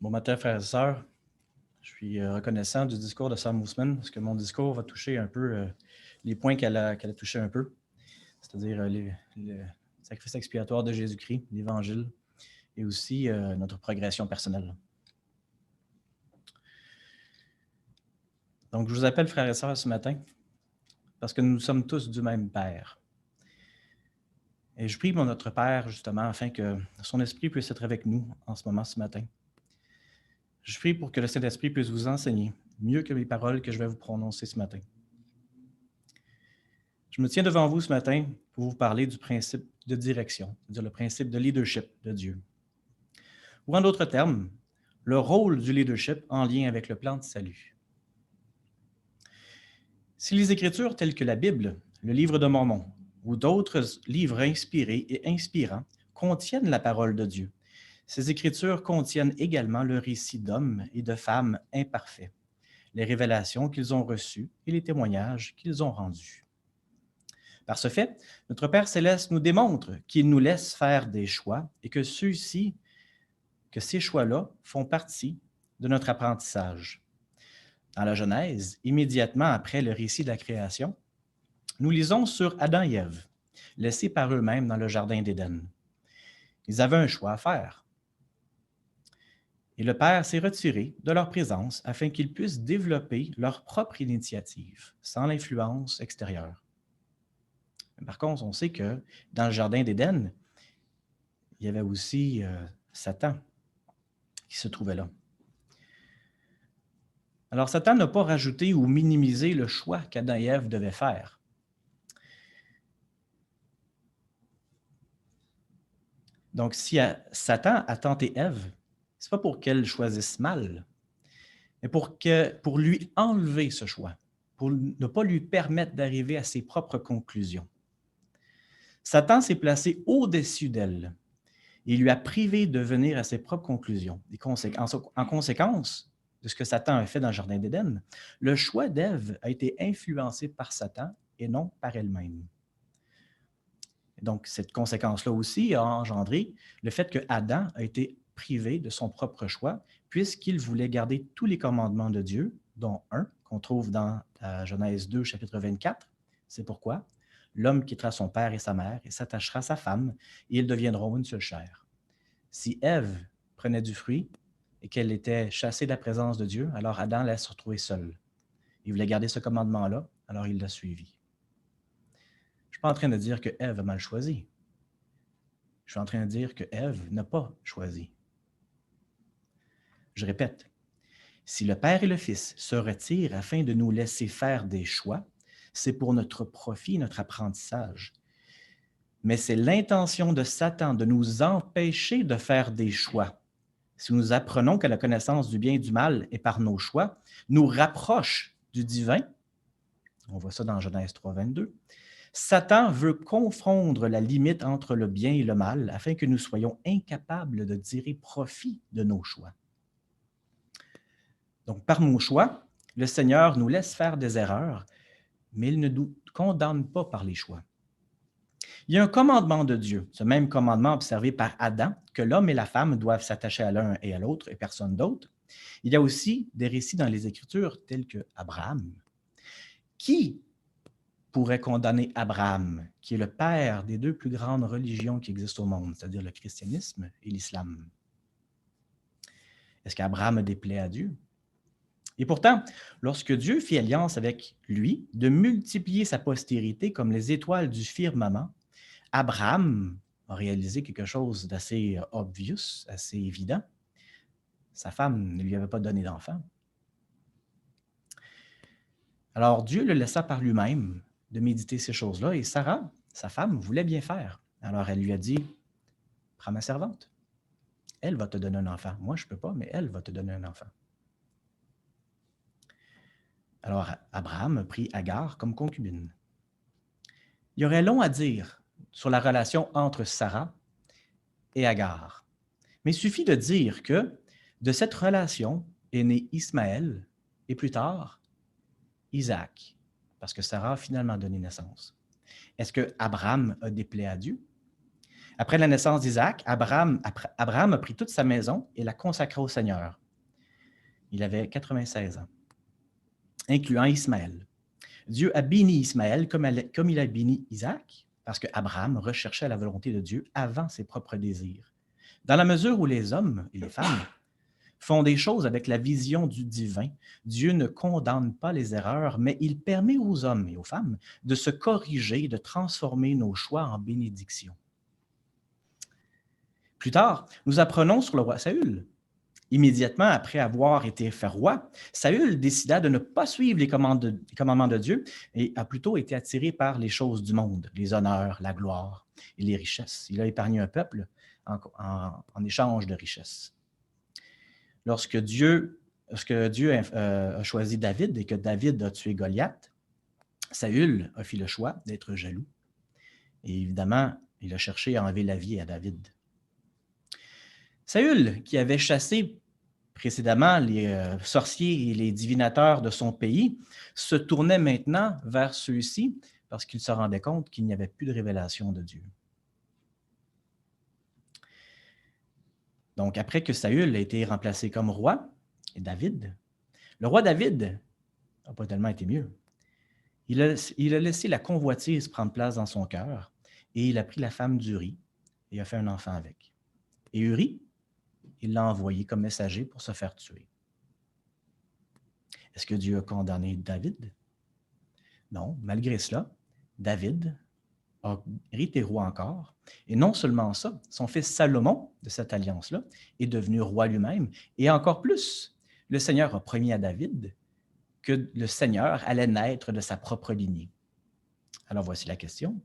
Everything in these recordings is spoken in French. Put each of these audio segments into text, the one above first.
Bon matin, frères et sœurs. Je suis reconnaissant du discours de Sam Ousmane parce que mon discours va toucher un peu les points qu'elle a touchés un peu, c'est-à-dire le sacrifice expiatoire de Jésus-Christ, l'Évangile, et aussi notre progression personnelle. Donc, je vous appelle frères et sœurs ce matin parce que nous sommes tous du même Père. Et je prie pour notre Père, justement, afin que son Esprit puisse être avec nous en ce moment, ce matin. Je prie pour que le Saint-Esprit puisse vous enseigner mieux que les paroles que je vais vous prononcer ce matin. Je me tiens devant vous ce matin pour vous parler du principe de direction, c'est-à-dire le principe de leadership de Dieu. Ou en d'autres termes, le rôle du leadership en lien avec le plan de salut. Si les Écritures telles que la Bible, le livre de Mormon ou d'autres livres inspirés et inspirants contiennent la parole de Dieu, ces Écritures contiennent également le récit d'hommes et de femmes imparfaits, les révélations qu'ils ont reçues et les témoignages qu'ils ont rendus. Par ce fait, notre Père céleste nous démontre qu'il nous laisse faire des choix et que ces choix-là font partie de notre apprentissage. Dans la Genèse, immédiatement après le récit de la création, nous lisons sur Adam et Ève, laissés par eux-mêmes dans le jardin d'Éden. Ils avaient un choix à faire. Et le Père s'est retiré de leur présence afin qu'ils puissent développer leur propre initiative, sans l'influence extérieure. Par contre, on sait que dans le jardin d'Éden, il y avait aussi Satan qui se trouvait là. Alors, Satan n'a pas rajouté ou minimisé le choix qu'Adam et Ève devaient faire. Donc, si Satan a tenté Ève, ce n'est pas pour qu'elle choisisse mal, mais pour lui enlever ce choix, pour ne pas lui permettre d'arriver à ses propres conclusions. Satan s'est placé au-dessus d'elle et lui a privé de venir à ses propres conclusions. En conséquence de ce que Satan a fait dans le Jardin d'Éden, le choix d'Ève a été influencé par Satan et non par elle-même. Donc, cette conséquence-là aussi a engendré le fait que Adam a été privé de son propre choix, puisqu'il voulait garder tous les commandements de Dieu, dont un qu'on trouve dans Genèse 2, chapitre 24. C'est pourquoi l'homme quittera son père et sa mère et s'attachera à sa femme, et ils deviendront une seule chair. Si Ève prenait du fruit et qu'elle était chassée de la présence de Dieu, alors Adam allait se retrouver seul. Il voulait garder ce commandement-là, alors il l'a suivi. Je ne suis pas en train de dire que Ève a mal choisi. Je suis en train de dire que Ève n'a pas choisi. Je répète, si le Père et le Fils se retirent afin de nous laisser faire des choix, c'est pour notre profit, notre apprentissage. Mais c'est l'intention de Satan de nous empêcher de faire des choix. Si nous apprenons que la connaissance du bien et du mal est par nos choix, nous rapproche du divin, on voit ça dans Genèse 3, 22, Satan veut confondre la limite entre le bien et le mal afin que nous soyons incapables de tirer profit de nos choix. Donc, par nos choix, le Seigneur nous laisse faire des erreurs, mais il ne nous condamne pas par les choix. Il y a un commandement de Dieu, ce même commandement observé par Adam, que l'homme et la femme doivent s'attacher à l'un et à l'autre et personne d'autre. Il y a aussi des récits dans les Écritures tels que Abraham. Qui pourrait condamner Abraham, qui est le père des deux plus grandes religions qui existent au monde, c'est-à-dire le christianisme et l'islam? Est-ce qu'Abraham déplaît à Dieu? Et pourtant, lorsque Dieu fit alliance avec lui de multiplier sa postérité comme les étoiles du firmament, Abraham a réalisé quelque chose d'assez obvious, assez évident. Sa femme ne lui avait pas donné d'enfant. Alors Dieu le laissa par lui-même de méditer ces choses-là et Sarah, sa femme, voulait bien faire. Alors elle lui a dit, prends ma servante. Elle va te donner un enfant. Moi, je ne peux pas, mais elle va te donner un enfant. Alors Abraham prit Agar comme concubine. Il y aurait long à dire sur la relation entre Sarah et Agar. Mais il suffit de dire que de cette relation est né Ismaël et plus tard Isaac, parce que Sarah a finalement donné naissance. Est-ce que Abraham a déplaît à Dieu? Après la naissance d'Isaac, Abraham a pris toute sa maison et la consacra au Seigneur. Il avait 96 ans, incluant Ismaël. Dieu a béni Ismaël comme il a béni Isaac, parce qu'Abraham recherchait la volonté de Dieu avant ses propres désirs. Dans la mesure où les hommes et les femmes font des choses avec la vision du divin, Dieu ne condamne pas les erreurs, mais il permet aux hommes et aux femmes de se corriger, de transformer nos choix en bénédiction. Plus tard, nous apprenons sur le roi Saül. Immédiatement après avoir été fait roi, Saül décida de ne pas suivre les commandements de Dieu et a plutôt été attiré par les choses du monde, les honneurs, la gloire et les richesses. Il a épargné un peuple en échange de richesses. Lorsque Dieu a choisi David et que David a tué Goliath, Saül a fait le choix d'être jaloux. Et évidemment, il a cherché à enlever la vie à David. Saül, qui avait chassé précédemment les sorciers et les divinateurs de son pays, se tournait maintenant vers ceux-ci parce qu'il se rendait compte qu'il n'y avait plus de révélation de Dieu. Donc, après que Saül a été remplacé comme roi, et David, le roi David n'a pas tellement été mieux. Il a laissé la convoitise prendre place dans son cœur et il a pris la femme d'Uri et a fait un enfant avec. Et Uri, il l'a envoyé comme messager pour se faire tuer. Est-ce que Dieu a condamné David? Non, malgré cela, David a été roi encore. Et non seulement ça, son fils Salomon, de cette alliance-là, est devenu roi lui-même. Et encore plus, le Seigneur a promis à David que le Seigneur allait naître de sa propre lignée. Alors voici la question.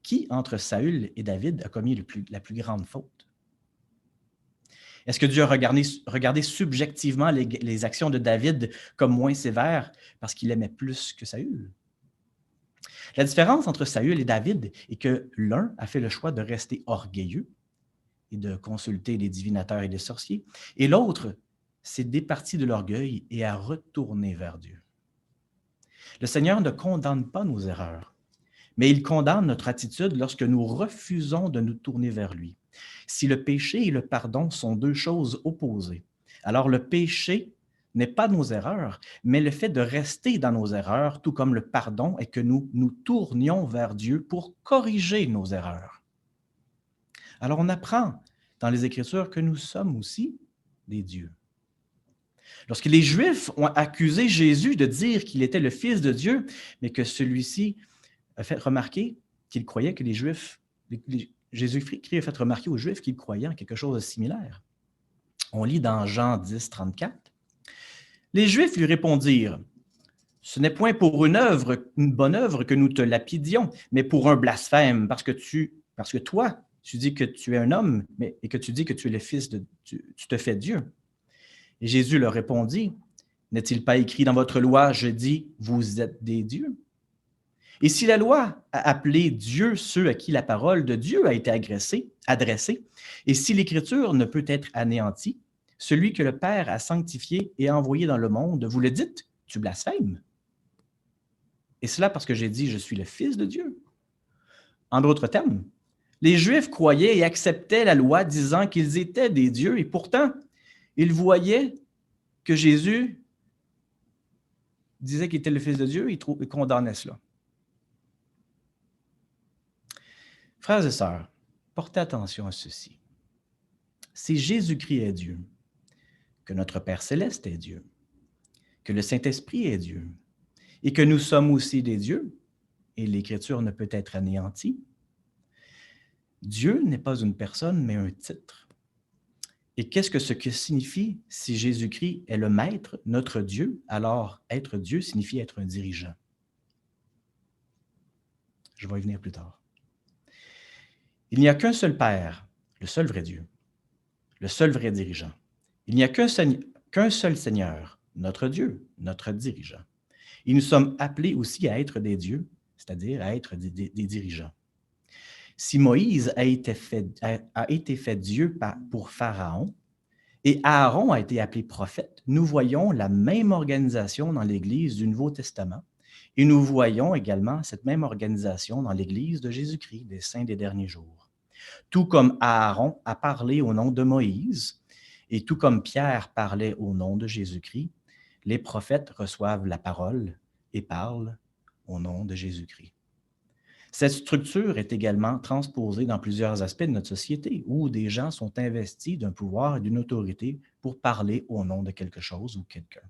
Qui entre Saül et David a commis la plus grande faute? Est-ce que Dieu a regardé subjectivement les actions de David comme moins sévères parce qu'il aimait plus que Saül? La différence entre Saül et David est que l'un a fait le choix de rester orgueilleux et de consulter les divinateurs et les sorciers, et l'autre s'est départi de l'orgueil et a retourné vers Dieu. Le Seigneur ne condamne pas nos erreurs, mais il condamne notre attitude lorsque nous refusons de nous tourner vers lui. Si le péché et le pardon sont deux choses opposées, alors le péché n'est pas nos erreurs, mais le fait de rester dans nos erreurs, tout comme le pardon, est que nous nous tournions vers Dieu pour corriger nos erreurs. Alors on apprend dans les Écritures que nous sommes aussi des dieux. Lorsque les Juifs ont accusé Jésus de dire qu'il était le Fils de Dieu, mais que celui-ci a fait remarquer qu'il croyait que les Juifs, Jésus-Christ a fait remarquer aux Juifs qu'ils croyaient en quelque chose de similaire. On lit dans Jean 10, 34. Les Juifs lui répondirent, « Ce n'est point pour une bonne œuvre que nous te lapidions, mais pour un blasphème, parce que toi, tu dis que tu es un homme, et que tu dis que tu es le Fils de Dieu, tu te fais Dieu. » Et Jésus leur répondit, « N'est-il pas écrit dans votre loi, je dis, vous êtes des dieux? Et si la loi a appelé Dieu ceux à qui la parole de Dieu a été adressée, et si l'Écriture ne peut être anéantie, celui que le Père a sanctifié et envoyé dans le monde, vous le dites, tu blasphèmes. Et cela parce que j'ai dit, je suis le Fils de Dieu. En d'autres termes, les Juifs croyaient et acceptaient la loi disant qu'ils étaient des dieux, et pourtant, ils voyaient que Jésus disait qu'il était le Fils de Dieu et condamnait cela. Frères et sœurs, portez attention à ceci. Si Jésus-Christ est Dieu, que notre Père céleste est Dieu, que le Saint-Esprit est Dieu, et que nous sommes aussi des dieux, et l'Écriture ne peut être anéantie, Dieu n'est pas une personne, mais un titre. Et qu'est-ce que signifie si Jésus-Christ est le Maître, notre Dieu, alors être Dieu signifie être un dirigeant. Je vais y venir plus tard. Il n'y a qu'un seul Père, le seul vrai Dieu, le seul vrai dirigeant. Il n'y a qu'un seul Seigneur, notre Dieu, notre dirigeant. Et nous sommes appelés aussi à être des dieux, c'est-à-dire à être des dirigeants. Si Moïse a été fait Dieu pour Pharaon et Aaron a été appelé prophète, nous voyons la même organisation dans l'Église du Nouveau Testament et nous voyons également cette même organisation dans l'Église de Jésus-Christ, des saints des derniers jours. Tout comme Aaron a parlé au nom de Moïse, et tout comme Pierre parlait au nom de Jésus-Christ, les prophètes reçoivent la parole et parlent au nom de Jésus-Christ. Cette structure est également transposée dans plusieurs aspects de notre société, où des gens sont investis d'un pouvoir et d'une autorité pour parler au nom de quelque chose ou quelqu'un.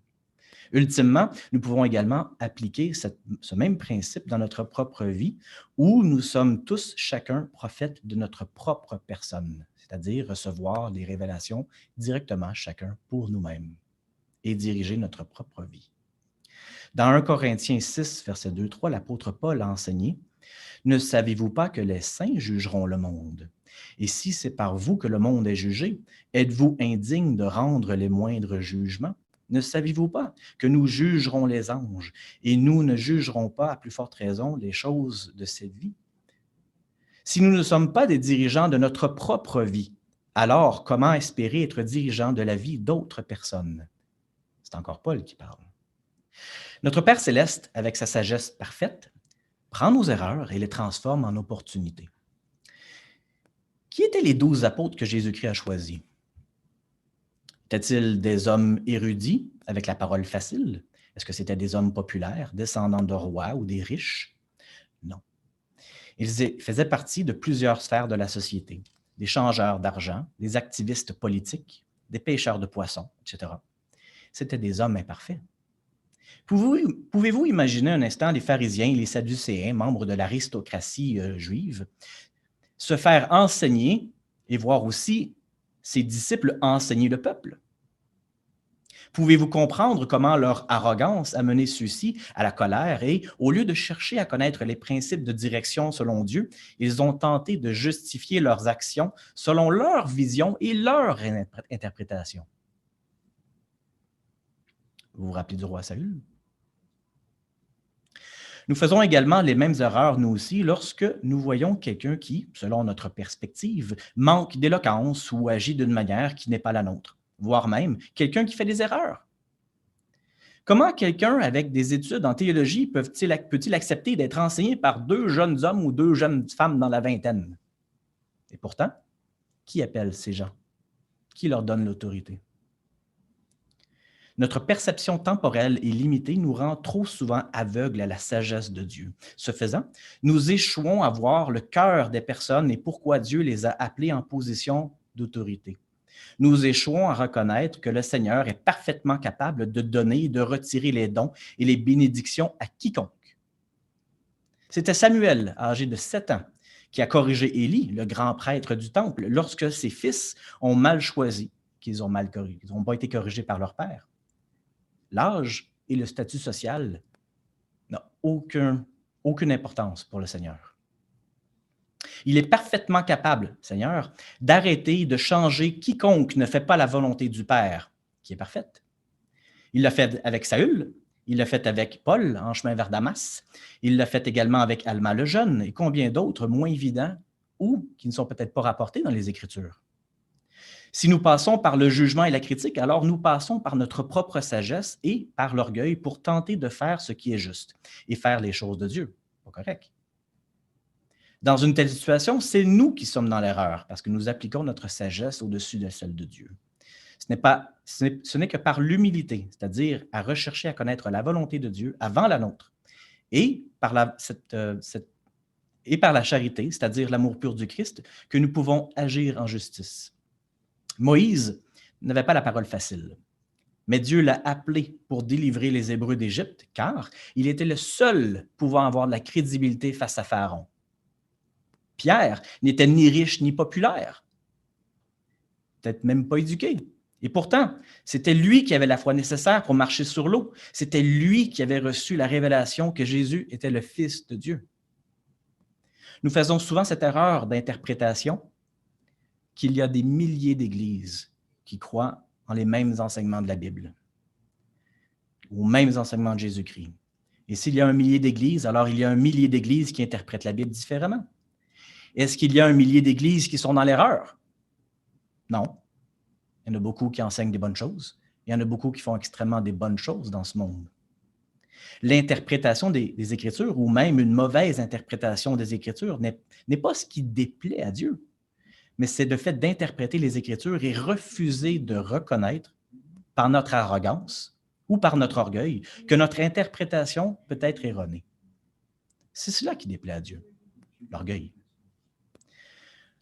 Ultimement, nous pouvons également appliquer ce même principe dans notre propre vie, où nous sommes tous chacun prophètes de notre propre personne, c'est-à-dire recevoir les révélations directement chacun pour nous-mêmes et diriger notre propre vie. Dans 1 Corinthiens 6, verset 2-3, l'apôtre Paul a enseigné « Ne savez-vous pas que les saints jugeront le monde? Et si c'est par vous que le monde est jugé, êtes-vous indigne de rendre les moindres jugements? Ne savez-vous pas que nous jugerons les anges et nous ne jugerons pas, à plus forte raison, les choses de cette vie? Si nous ne sommes pas des dirigeants de notre propre vie, alors comment espérer être dirigeants de la vie d'autres personnes? » C'est encore Paul qui parle. Notre Père céleste, avec sa sagesse parfaite, prend nos erreurs et les transforme en opportunités. Qui étaient les 12 apôtres que Jésus-Christ a choisis? Étaient-ils des hommes érudits avec la parole facile? Est-ce que c'était des hommes populaires, descendants de rois ou des riches? Non. Ils faisaient partie de plusieurs sphères de la société, des changeurs d'argent, des activistes politiques, des pêcheurs de poissons, etc. C'étaient des hommes imparfaits. Pouvez-vous imaginer un instant les pharisiens et les sadducéens, membres de l'aristocratie juive, se faire enseigner et voir aussi ses disciples enseigner le peuple? Pouvez-vous comprendre comment leur arrogance a mené ceux-ci à la colère et, au lieu de chercher à connaître les principes de direction selon Dieu, ils ont tenté de justifier leurs actions selon leur vision et leur interprétation? Vous vous rappelez du roi Saül? Nous faisons également les mêmes erreurs, nous aussi, lorsque nous voyons quelqu'un qui, selon notre perspective, manque d'éloquence ou agit d'une manière qui n'est pas la nôtre, voire même quelqu'un qui fait des erreurs. Comment quelqu'un avec des études en théologie peut-il accepter d'être enseigné par 2 jeunes hommes ou 2 jeunes femmes dans la vingtaine? Et pourtant, qui appelle ces gens? Qui leur donne l'autorité? Notre perception temporelle et limitée nous rend trop souvent aveugles à la sagesse de Dieu. Ce faisant, nous échouons à voir le cœur des personnes et pourquoi Dieu les a appelées en position d'autorité. Nous échouons à reconnaître que le Seigneur est parfaitement capable de donner et de retirer les dons et les bénédictions à quiconque. C'était Samuel, âgé de 7 ans, qui a corrigé Élie, le grand prêtre du temple, lorsque ses fils ont mal choisi, qu'ils n'ont pas été corrigés par leur père. L'âge et le statut social n'ont aucune importance pour le Seigneur. Il est parfaitement capable, Seigneur, d'arrêter, de changer quiconque ne fait pas la volonté du Père, qui est parfaite. Il l'a fait avec Saül, il l'a fait avec Paul en chemin vers Damas, il l'a fait également avec Alma le jeune et combien d'autres moins évidents ou qui ne sont peut-être pas rapportés dans les Écritures. Si nous passons par le jugement et la critique, alors nous passons par notre propre sagesse et par l'orgueil pour tenter de faire ce qui est juste et faire les choses de Dieu. Pas correct. Dans une telle situation, c'est nous qui sommes dans l'erreur parce que nous appliquons notre sagesse au-dessus de celle de Dieu. Ce n'est que par l'humilité, c'est-à-dire à rechercher à connaître la volonté de Dieu avant la nôtre, et par la charité, c'est-à-dire l'amour pur du Christ, que nous pouvons agir en justice. Moïse n'avait pas la parole facile, mais Dieu l'a appelé pour délivrer les Hébreux d'Égypte, car il était le seul pouvant avoir de la crédibilité face à Pharaon. Pierre n'était ni riche ni populaire, peut-être même pas éduqué. Et pourtant, c'était lui qui avait la foi nécessaire pour marcher sur l'eau. C'était lui qui avait reçu la révélation que Jésus était le Fils de Dieu. Nous faisons souvent cette erreur d'interprétation qu'il y a des milliers d'églises qui croient en les mêmes enseignements de la Bible, aux mêmes enseignements de Jésus-Christ. Et s'il y a 1 millier d'églises, alors il y a 1 millier d'églises qui interprètent la Bible différemment. Est-ce qu'il y a 1 millier d'églises qui sont dans l'erreur? Non. Il y en a beaucoup qui enseignent des bonnes choses. Il y en a beaucoup qui font extrêmement des bonnes choses dans ce monde. L'interprétation des Écritures, ou même une mauvaise interprétation des Écritures, n'est pas ce qui déplaît à Dieu. mais c'est le fait d'interpréter les Écritures et refuser de reconnaître, par notre arrogance ou par notre orgueil, que notre interprétation peut être erronée. C'est cela qui déplaît à Dieu, l'orgueil.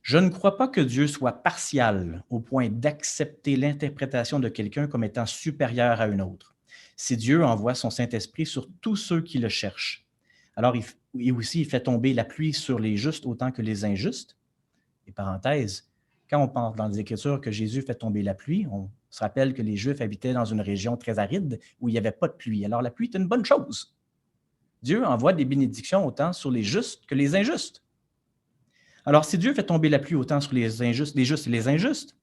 Je ne crois pas que Dieu soit partial au point d'accepter l'interprétation de quelqu'un comme étant supérieure à une autre. Si Dieu envoie son Saint-Esprit sur tous ceux qui le cherchent, alors il fait tomber la pluie sur les justes autant que les injustes. Et parenthèse, quand on pense dans les Écritures que Jésus fait tomber la pluie, on se rappelle que les Juifs habitaient dans une région très aride où il n'y avait pas de pluie. Alors la pluie est une bonne chose. Dieu envoie des bénédictions autant sur les justes que les injustes. Alors, si Dieu fait tomber la pluie autant sur les justes et les injustes,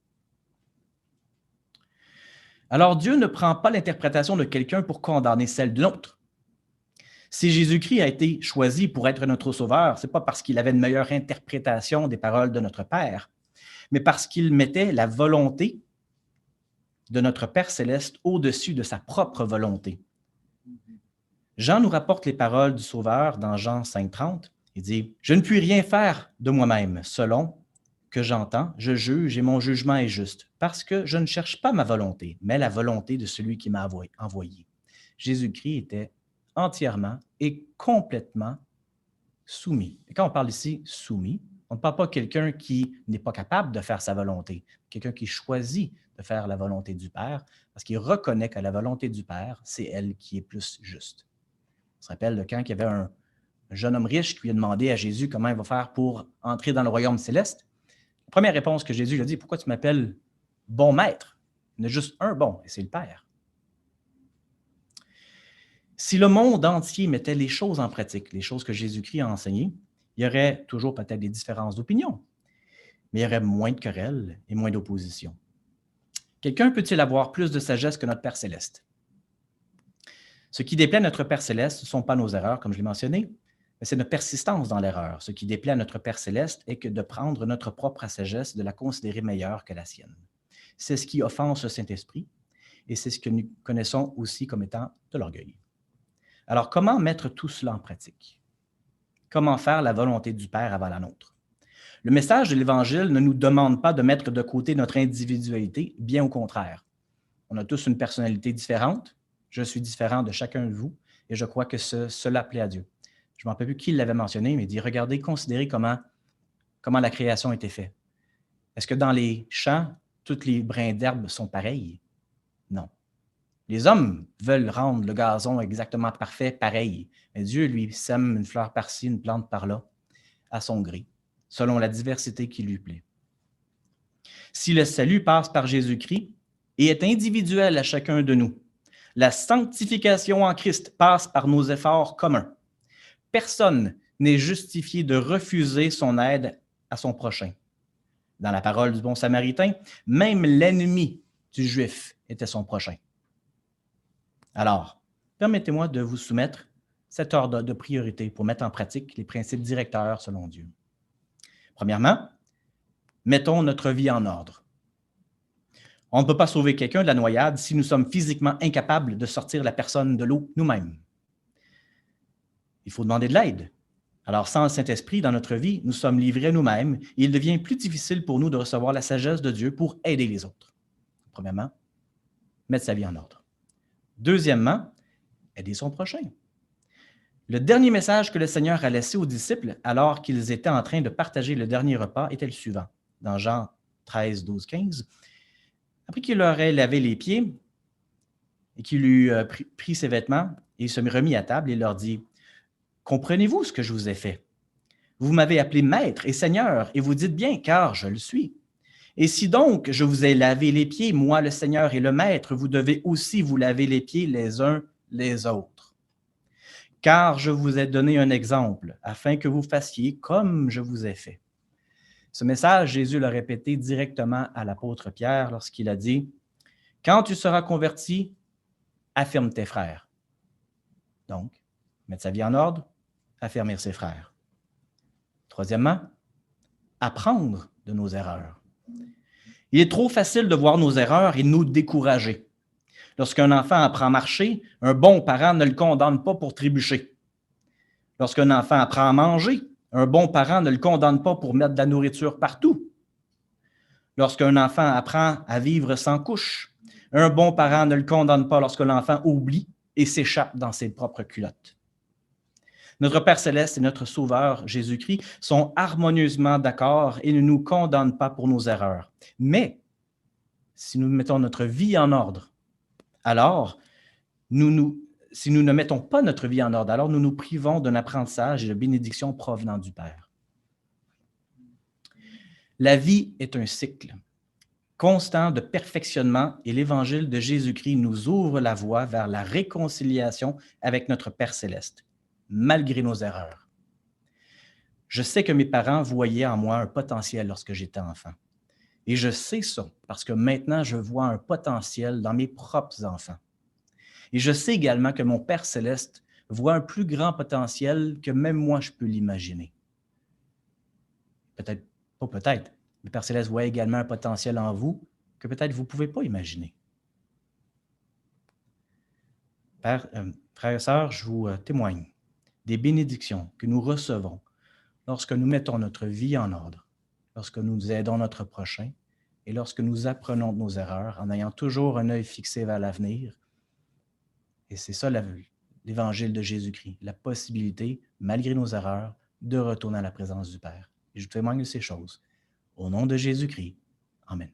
alors Dieu ne prend pas l'interprétation de quelqu'un pour condamner celle d'une autre. Si Jésus-Christ a été choisi pour être notre Sauveur, ce n'est pas parce qu'il avait une meilleure interprétation des paroles de notre Père, mais parce qu'il mettait la volonté de notre Père céleste au-dessus de sa propre volonté. Jean nous rapporte les paroles du Sauveur dans Jean 5,30. Il dit « Je ne puis rien faire de moi-même, selon que j'entends, je juge et mon jugement est juste, parce que je ne cherche pas ma volonté, mais la volonté de celui qui m'a envoyé. » Jésus-Christ était entièrement et complètement soumis. Et quand on parle ici soumis, on ne parle pas de quelqu'un qui n'est pas capable de faire sa volonté, quelqu'un qui choisit de faire la volonté du Père, parce qu'il reconnaît que la volonté du Père, c'est elle qui est plus juste. On se rappelle de quand il y avait un jeune homme riche qui lui a demandé à Jésus comment il va faire pour entrer dans le royaume céleste. La première réponse que Jésus lui a dit, « Pourquoi tu m'appelles bon maître? Il y en a juste un bon, et c'est le Père. » Si le monde entier mettait les choses en pratique, les choses que Jésus-Christ a enseignées, il y aurait toujours peut-être des différences d'opinion, mais il y aurait moins de querelles et moins d'opposition. Quelqu'un peut-il avoir plus de sagesse que notre Père céleste? Ce qui déplaît à notre Père céleste, ce ne sont pas nos erreurs, comme je l'ai mentionné, mais c'est notre persistance dans l'erreur. Ce qui déplaît à notre Père céleste est que de prendre notre propre sagesse, de la considérer meilleure que la sienne. C'est ce qui offense le Saint-Esprit et c'est ce que nous connaissons aussi comme étant de l'orgueil. Alors, comment mettre tout cela en pratique? Comment faire la volonté du Père avant la nôtre? Le message de l'Évangile ne nous demande pas de mettre de côté notre individualité, bien au contraire. On a tous une personnalité différente. Je suis différent de chacun de vous et je crois que cela plaît à Dieu. Je ne me rappelle plus qui l'avait mentionné, mais il dit, regardez, considérez comment la création a été faite. Est-ce que dans les champs, tous les brins d'herbe sont pareils? Non. Les hommes veulent rendre le gazon exactement parfait, pareil. Mais Dieu, lui, sème une fleur par-ci, une plante par-là, à son gré, selon la diversité qui lui plaît. Si le salut passe par Jésus-Christ et est individuel à chacun de nous, la sanctification en Christ passe par nos efforts communs. Personne n'est justifié de refuser son aide à son prochain. Dans la parole du bon Samaritain, même l'ennemi du Juif était son prochain. Alors, permettez-moi de vous soumettre cet ordre de priorité pour mettre en pratique les principes directeurs selon Dieu. Premièrement, mettons notre vie en ordre. On ne peut pas sauver quelqu'un de la noyade si nous sommes physiquement incapables de sortir la personne de l'eau nous-mêmes. Il faut demander de l'aide. Alors, sans le Saint-Esprit dans notre vie, nous sommes livrés à nous-mêmes et il devient plus difficile pour nous de recevoir la sagesse de Dieu pour aider les autres. Premièrement, mettre sa vie en ordre. Deuxièmement, aider son prochain. Le dernier message que le Seigneur a laissé aux disciples alors qu'ils étaient en train de partager le dernier repas était le suivant, dans Jean 13, 12, 15. Après qu'il leur ait lavé les pieds et qu'il eut pris ses vêtements, il se remit à table et leur dit « Comprenez-vous ce que je vous ai fait? Vous m'avez appelé Maître et Seigneur, et vous dites bien, car je le suis. Et si donc je vous ai lavé les pieds, moi le Seigneur et le Maître, vous devez aussi vous laver les pieds les uns les autres. Car je vous ai donné un exemple, afin que vous fassiez comme je vous ai fait. » Ce message, Jésus l'a répété directement à l'apôtre Pierre lorsqu'il a dit « Quand tu seras converti, affirme tes frères. » Donc, mettre sa vie en ordre, affermir ses frères. Troisièmement, apprendre de nos erreurs. Il est trop facile de voir nos erreurs et de nous décourager. Lorsqu'un enfant apprend à marcher, un bon parent ne le condamne pas pour trébucher. Lorsqu'un enfant apprend à manger, un bon parent ne le condamne pas pour mettre de la nourriture partout. lorsqu'un enfant apprend à vivre sans couche. Un bon parent ne le condamne pas lorsque l'enfant oublie et s'échappe dans ses propres culottes. Notre Père céleste et notre Sauveur Jésus-Christ sont harmonieusement d'accord et ne nous condamnent pas pour nos erreurs. Mais si nous mettons notre vie en ordre, alors si nous ne mettons pas notre vie en ordre, alors nous nous privons d'un apprentissage et de bénédictions provenant du Père. La vie est un cycle constant de perfectionnement et l'Évangile de Jésus-Christ nous ouvre la voie vers la réconciliation avec notre Père céleste, malgré nos erreurs. Je sais que mes parents voyaient en moi un potentiel lorsque j'étais enfant. Et je sais ça parce que maintenant, je vois un potentiel dans mes propres enfants. Et je sais également que mon Père céleste voit un plus grand potentiel que même moi, je peux l'imaginer. Peut-être, pas peut-être, le Père céleste voit également un potentiel en vous que peut-être vous ne pouvez pas imaginer. Frères et sœurs, je vous témoigne des bénédictions que nous recevons lorsque nous mettons notre vie en ordre, lorsque nous aidons notre prochain et lorsque nous apprenons de nos erreurs en ayant toujours un œil fixé vers l'avenir. Et c'est ça l'évangile de Jésus-Christ, la possibilité, malgré nos erreurs, de retourner à la présence du Père. Et je vous témoigne de ces choses. Au nom de Jésus-Christ. Amen.